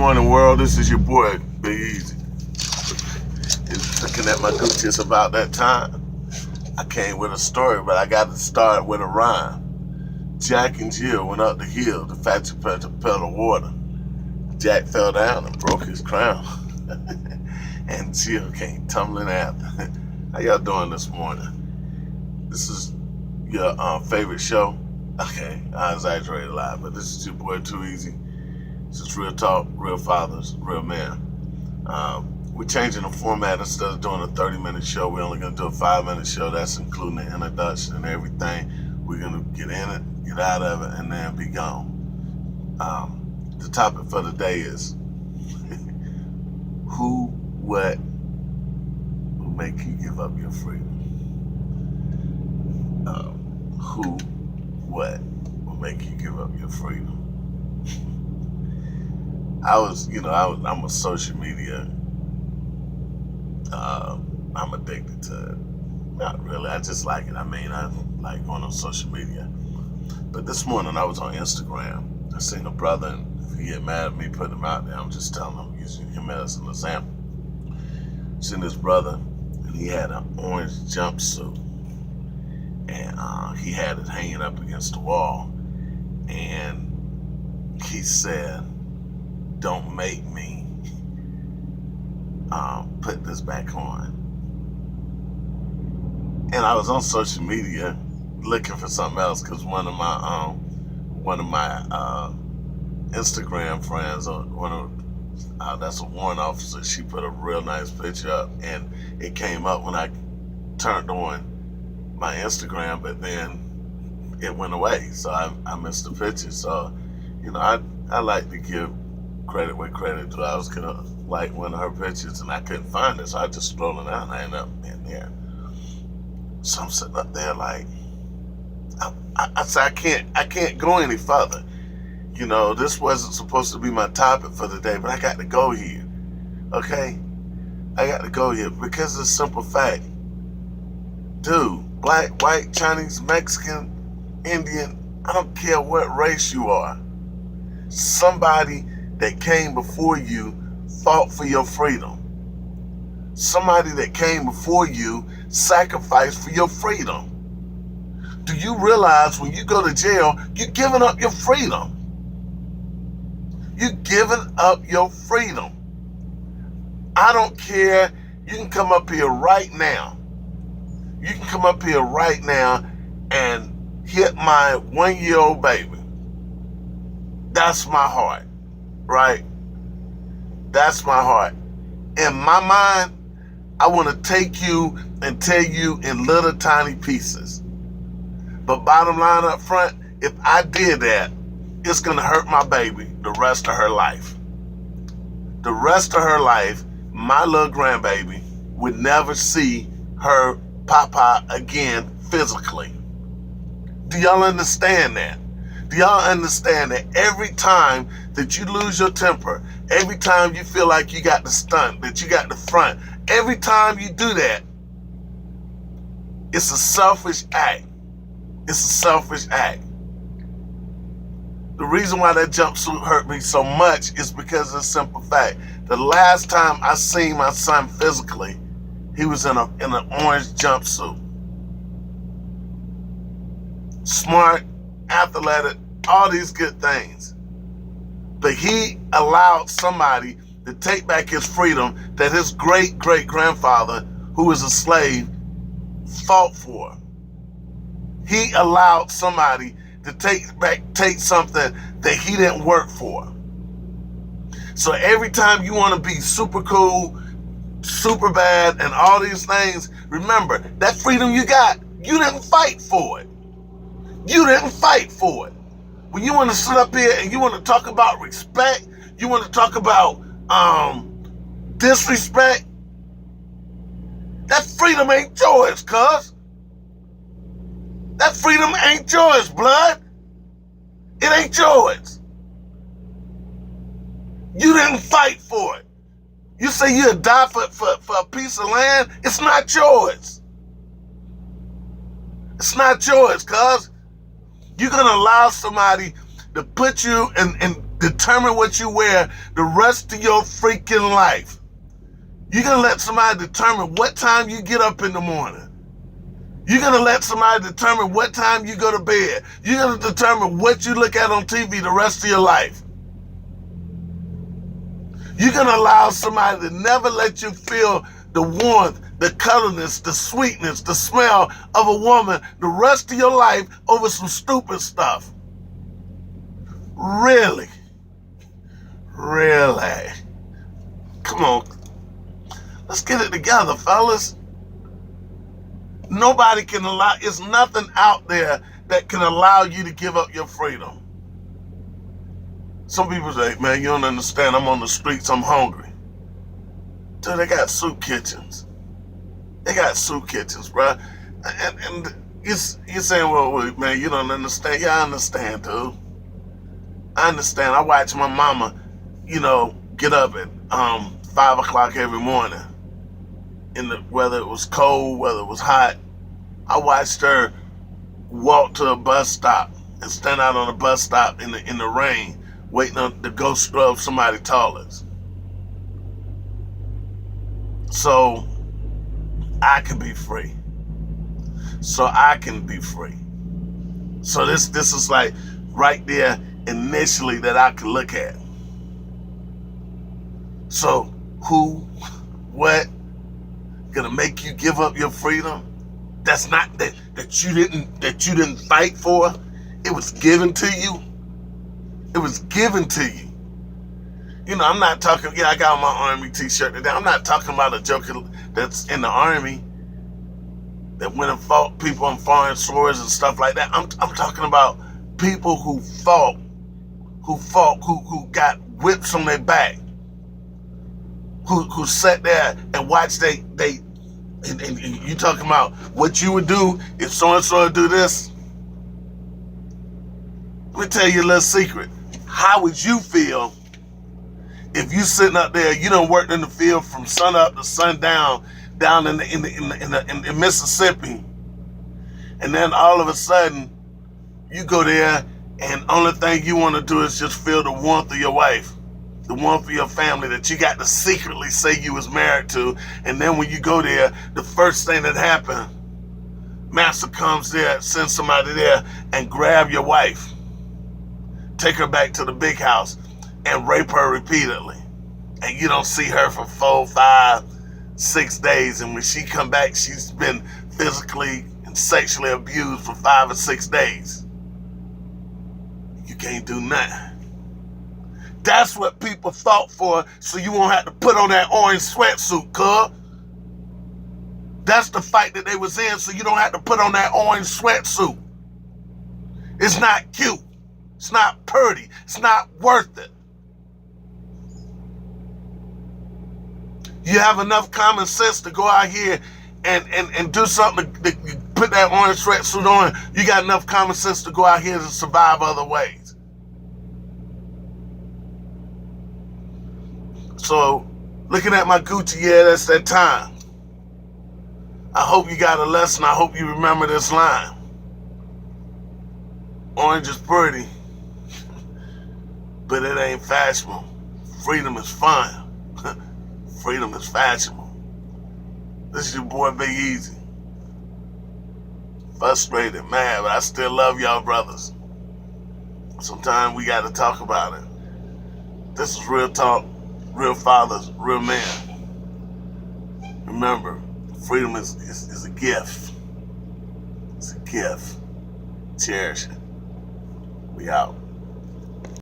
morning, world. This is your boy, Big Easy. Looking at my Gucci, it's about that time. I came with a story, but I got to start with a rhyme. Jack and Jill went up the hill to fetch a pail of water. Jack fell down and broke his crown. And Jill came tumbling after. How y'all doing this morning? This is your favorite show. Okay, I exaggerated a lot, but this is your boy, Too Easy. This is real talk, real fathers, real men. We're changing the format. Instead of doing a 30-minute show, we're only going to do a 5-minute show. That's including the introduction and everything. We're going to get in it, get out of it, and then be gone. The topic for the day is what will make you give up your freedom? What will make you give up your freedom? I'm a social media. I'm addicted to it. Not really. I just like it. I like going on social media. But this morning I was on Instagram. I seen a brother, and if he get mad at me putting him out there, I'm just telling him, using him as an example. Seen this brother, and he had an orange jumpsuit, and he had it hanging up against the wall, and he said, "Don't make me put this back on." And I was on social media looking for something else because one of my Instagram friends, that's a warrant officer, she put a real nice picture up, and it came up when I turned on my Instagram, but then it went away, so I missed the picture. So, I like to give credit where credit due. I was gonna like one of her pictures and I couldn't find it, so I just scrolling out and I ended up in there. So I'm sitting up there like, I said, I can't go any further. This wasn't supposed to be my topic for the day, but I got to go here. Okay? I got to go here because of the simple fact. Dude, black, white, Chinese, Mexican, Indian, I don't care what race you are. Somebody that came before you fought for your freedom. Somebody that came before you sacrificed for your freedom. Do you realize when you go to jail, you're giving up your freedom? You're giving up your freedom. I don't care. You can come up here right now. You can come up here right now and hit my 1-year-old baby. That's my heart, right? That's my heart. In my mind, I want to take you and tear you in little tiny pieces. But bottom line up front, if I did that, it's going to hurt my baby the rest of her life. The rest of her life, my little grandbaby would never see her papa again physically. Do y'all understand that? Do y'all understand that every time that you lose your temper, every time you feel like you got the stunt, that you got the front, every time you do that, it's a selfish act. It's a selfish act. The reason why that jumpsuit hurt me so much is because of the simple fact. The last time I seen my son physically, he was in an orange jumpsuit. Smart, athletic, all these good things. But he allowed somebody to take back his freedom that his great-great-grandfather, who was a slave, fought for. He allowed somebody to take something that he didn't work for. So every time you want to be super cool, super bad, and all these things, remember, that freedom you got, you didn't fight for it. You didn't fight for it. When you want to sit up here and you want to talk about respect, you want to talk about disrespect, that freedom ain't yours, cuz. That freedom ain't yours, blood. It ain't yours. You didn't fight for it. You say you'd die for a piece of land, it's not yours. It's not yours, cuz. You're going to allow somebody to put you and determine what you wear the rest of your freaking life. You're going to let somebody determine what time you get up in the morning. You're going to let somebody determine what time you go to bed. You're going to determine what you look at on TV the rest of your life. You're going to allow somebody to never let you feel the warmth, the colorness, the sweetness, the smell of a woman the rest of your life over some stupid stuff. Really? Really? Come on. Let's get it together, fellas. Nobody can allow, it's nothing out there that can allow you to give up your freedom. Some people say, man, you don't understand, I'm on the streets, I'm hungry. Dude, they got soup kitchens. They got soup kitchens, bro. And you're saying, well, man, you don't understand. Yeah, I understand, dude. I understand. I watch my mama, get up at 5 o'clock every morning. Whether it was cold, whether it was hot, I watched her walk to a bus stop and stand out on a bus stop in the rain, waiting to go scrub somebody's toilets. So I can be free. So this is like right there initially that I could look at. So who, what, gonna make you give up your freedom? That's not that you didn't fight for. It was given to you. It was given to you. I'm not talking, I got on my Army t-shirt today. I'm not talking about a joker that's in the Army that went and fought people on foreign shores and stuff like that. I'm talking about people who fought, who got whips on their back, who sat there and watched and you talking about what you would do if so-and-so would do this? Let me tell you a little secret. How would you feel if you sitting up there, you done worked in the field from sun up to sundown down in Mississippi, and then all of a sudden you go there and only thing you want to do is just feel the warmth of your wife, the warmth of your family that you got to secretly say you was married to, and then when you go there, the first thing that happened, master comes there, sends somebody there and grab your wife, take her back to the big house and rape her repeatedly. And you don't see her for 4, 5, 6 days. And when she come back, she's been physically and sexually abused for 5 or 6 days. You can't do nothing. That's what people fought for, so you won't have to put on that orange sweatsuit, cuz. That's the fight that they was in, so you don't have to put on that orange sweatsuit. It's not cute. It's not pretty. It's not worth it. You have enough common sense to go out here and do something to put that orange sweatsuit on. You got enough common sense to go out here to survive other ways. So, looking at my Gucci, yeah, that's that time. I hope you got a lesson. I hope you remember this line. Orange is pretty, but it ain't fashionable. Freedom is fun. Freedom is fashionable. This is your boy Big Easy. Frustrated, mad, but I still love y'all brothers. Sometimes we gotta talk about it. This is real talk, real fathers, real men. Remember, freedom is a gift. It's a gift. Cherish it. We out.